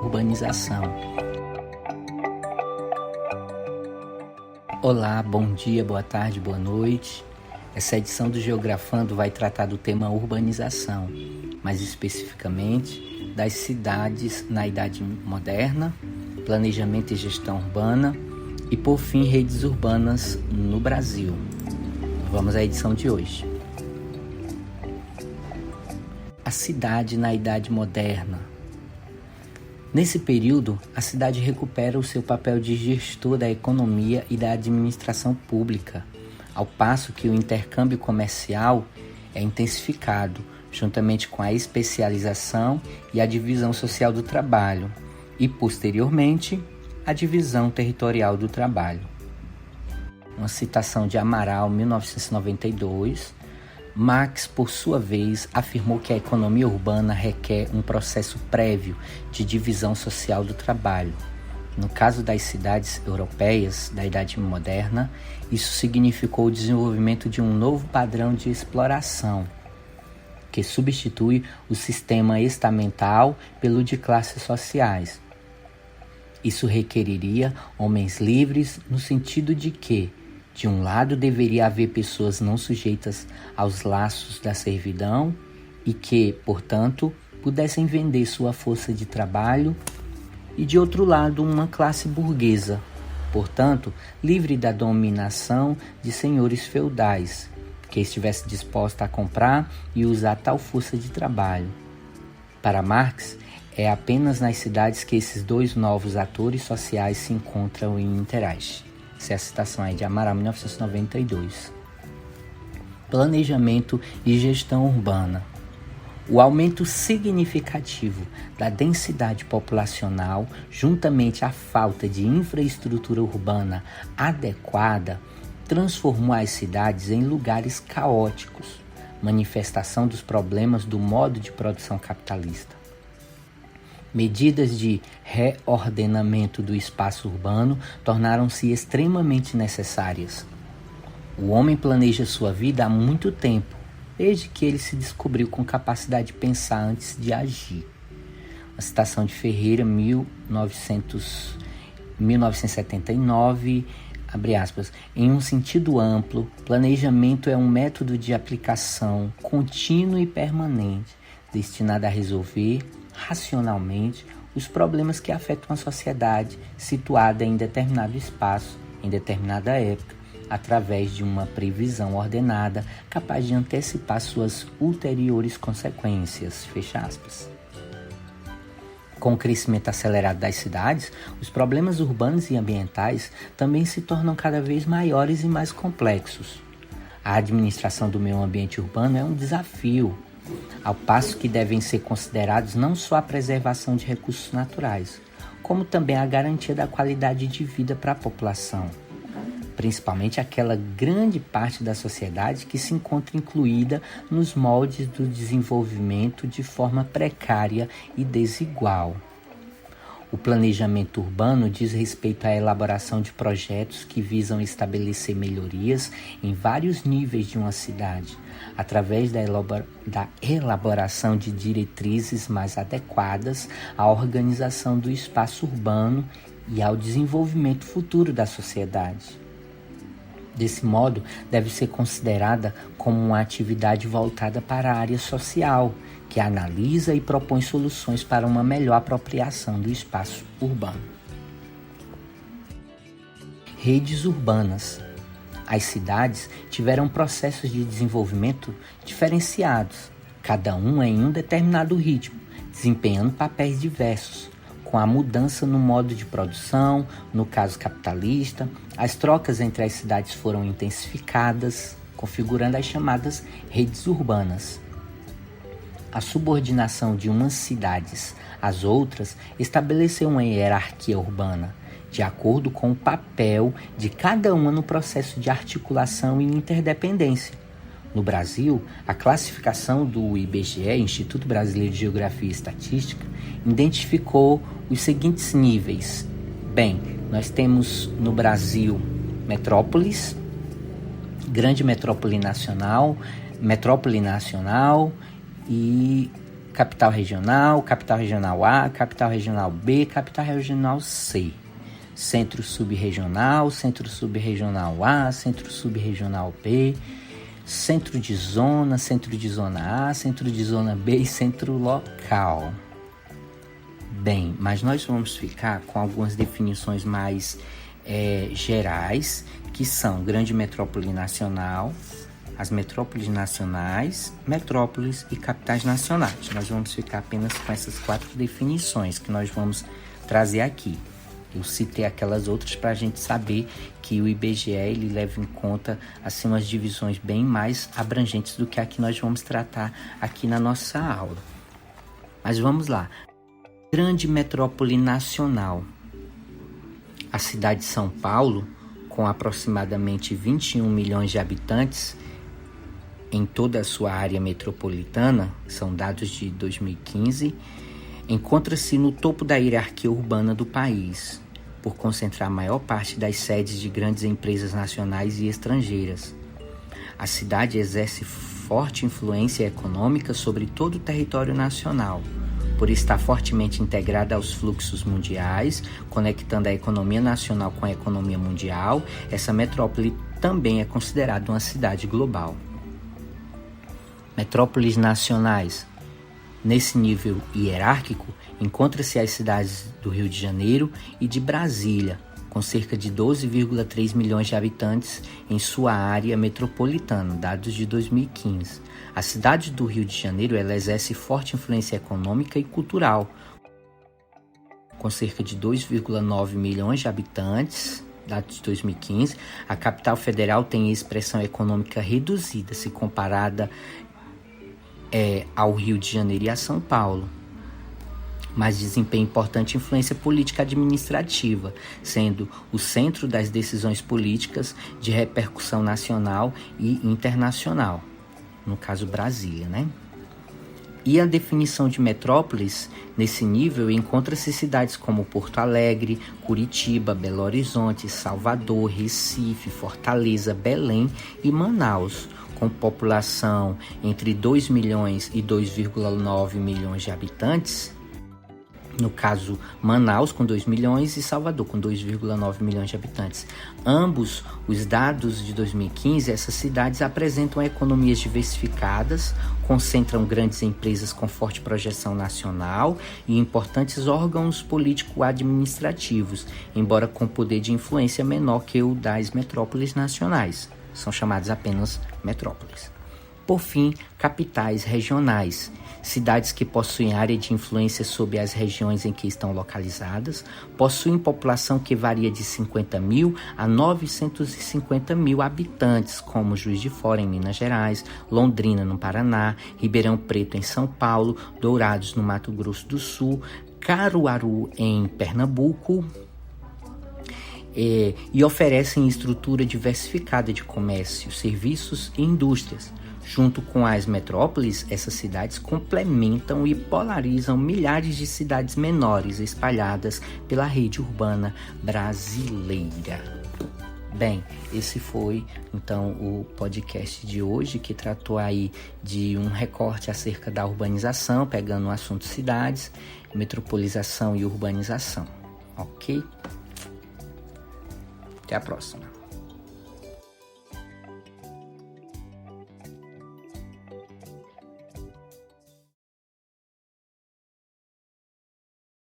urbanização. Olá, bom dia, boa tarde, boa noite. Essa edição do Geografando vai tratar do tema urbanização, mais especificamente das cidades na Idade Moderna, planejamento e gestão urbana e, por fim, redes urbanas no Brasil. Vamos à edição de hoje. A cidade na Idade Moderna. Nesse período, a cidade recupera o seu papel de gestor da economia e da administração pública, ao passo que o intercâmbio comercial é intensificado, juntamente com a especialização e a divisão social do trabalho, e, posteriormente, a divisão territorial do trabalho. Uma citação de Amaral, 1992, Marx, por sua vez, afirmou que a economia urbana requer um processo prévio de divisão social do trabalho. No caso das cidades europeias da Idade Moderna, isso significou o desenvolvimento de um novo padrão de exploração, que substitui o sistema estamental pelo de classes sociais. Isso requeriria homens livres no sentido de que, de um lado, deveria haver pessoas não sujeitas aos laços da servidão e que, portanto, pudessem vender sua força de trabalho, e de outro lado, uma classe burguesa, portanto, livre da dominação de senhores feudais, que estivesse disposta a comprar e usar tal força de trabalho. Para Marx, é apenas nas cidades que esses dois novos atores sociais se encontram em interesse. Essa é a citação aí de Amaral, 1992. Planejamento e gestão urbana. O aumento significativo da densidade populacional, juntamente à falta de infraestrutura urbana adequada, transformou as cidades em lugares caóticos, manifestação dos problemas do modo de produção capitalista. Medidas de reordenamento do espaço urbano tornaram-se extremamente necessárias. O homem planeja sua vida há muito tempo, desde que ele se descobriu com capacidade de pensar antes de agir. A citação de Ferreira, 1979, abre aspas, em um sentido amplo, planejamento é um método de aplicação contínuo e permanente, destinado a resolver racionalmente os problemas que afetam a sociedade situada em determinado espaço, em determinada época, através de uma previsão ordenada capaz de antecipar suas ulteriores consequências. Fecha aspas. Com o crescimento acelerado das cidades, os problemas urbanos e ambientais também se tornam cada vez maiores e mais complexos. A administração do meio ambiente urbano é um desafio, ao passo que devem ser considerados não só a preservação de recursos naturais, como também a garantia da qualidade de vida para a população, principalmente aquela grande parte da sociedade que se encontra incluída nos moldes do desenvolvimento de forma precária e desigual. O planejamento urbano diz respeito à elaboração de projetos que visam estabelecer melhorias em vários níveis de uma cidade, através da elaboração de diretrizes mais adequadas à organização do espaço urbano e ao desenvolvimento futuro da sociedade. Desse modo, deve ser considerada como uma atividade voltada para a área social, que analisa e propõe soluções para uma melhor apropriação do espaço urbano. Redes urbanas. As cidades tiveram processos de desenvolvimento diferenciados, cada um em um determinado ritmo, desempenhando papéis diversos. Com a mudança no modo de produção, no caso capitalista, as trocas entre as cidades foram intensificadas, configurando as chamadas redes urbanas. A subordinação de umas cidades às outras estabeleceu uma hierarquia urbana, de acordo com o papel de cada uma no processo de articulação e interdependência. No Brasil, a classificação do IBGE, Instituto Brasileiro de Geografia e Estatística, identificou os seguintes níveis. Bem, nós temos no Brasil metrópoles, grande metrópole nacional e capital regional A, capital regional B, capital regional C. Centro subregional, centro subregional A, centro subregional B, centro de zona A, centro de zona B e centro local. Bem, mas nós vamos ficar com algumas definições mais gerais, que são grande metrópole nacional, as metrópoles nacionais, metrópoles e capitais nacionais. Nós vamos ficar apenas com essas 4 definições que nós vamos trazer aqui. Eu citei aquelas outras para a gente saber que o IBGE ele leva em conta assim, umas divisões bem mais abrangentes do que a que nós vamos tratar aqui na nossa aula. Mas vamos lá. Grande metrópole nacional. A cidade de São Paulo, com aproximadamente 21 milhões de habitantes em toda a sua área metropolitana, são dados de 2015, encontra-se no topo da hierarquia urbana do país, por concentrar a maior parte das sedes de grandes empresas nacionais e estrangeiras. A cidade exerce forte influência econômica sobre todo o território nacional, por estar fortemente integrada aos fluxos mundiais, conectando a economia nacional com a economia mundial. Essa metrópole também é considerada uma cidade global. Metrópoles nacionais. Nesse nível hierárquico, encontra-se as cidades do Rio de Janeiro e de Brasília, com cerca de 12,3 milhões de habitantes em sua área metropolitana, dados de 2015. A cidade do Rio de Janeiro ela exerce forte influência econômica e cultural, com cerca de 2,9 milhões de habitantes, dados de 2015. A capital federal tem expressão econômica reduzida, se comparada ao Rio de Janeiro e a São Paulo, mas desempenha importante influência política administrativa, sendo o centro das decisões políticas de repercussão nacional e internacional, no caso Brasília, né? E a definição de metrópoles, nesse nível, encontra-se cidades como Porto Alegre, Curitiba, Belo Horizonte, Salvador, Recife, Fortaleza, Belém e Manaus, com população entre 2 milhões e 2,9 milhões de habitantes. No caso, Manaus com 2 milhões e Salvador com 2,9 milhões de habitantes. Ambos os dados de 2015, essas cidades apresentam economias diversificadas, concentram grandes empresas com forte projeção nacional e importantes órgãos político-administrativos, embora com poder de influência menor que o das metrópoles nacionais. São chamadas apenas metrópoles. Por fim, capitais regionais. Cidades que possuem área de influência sobre as regiões em que estão localizadas, possuem população que varia de 50 mil a 950 mil habitantes, como Juiz de Fora, em Minas Gerais, Londrina, no Paraná, Ribeirão Preto, em São Paulo, Dourados, no Mato Grosso do Sul, Caruaru, em Pernambuco, e oferecem estrutura diversificada de comércio, serviços e indústrias. Junto com as metrópoles, essas cidades complementam e polarizam milhares de cidades menores espalhadas pela rede urbana brasileira. Bem, esse foi então o podcast de hoje, que tratou aí de um recorte acerca da urbanização, pegando o assunto cidades, metropolização e urbanização, ok? Até a próxima.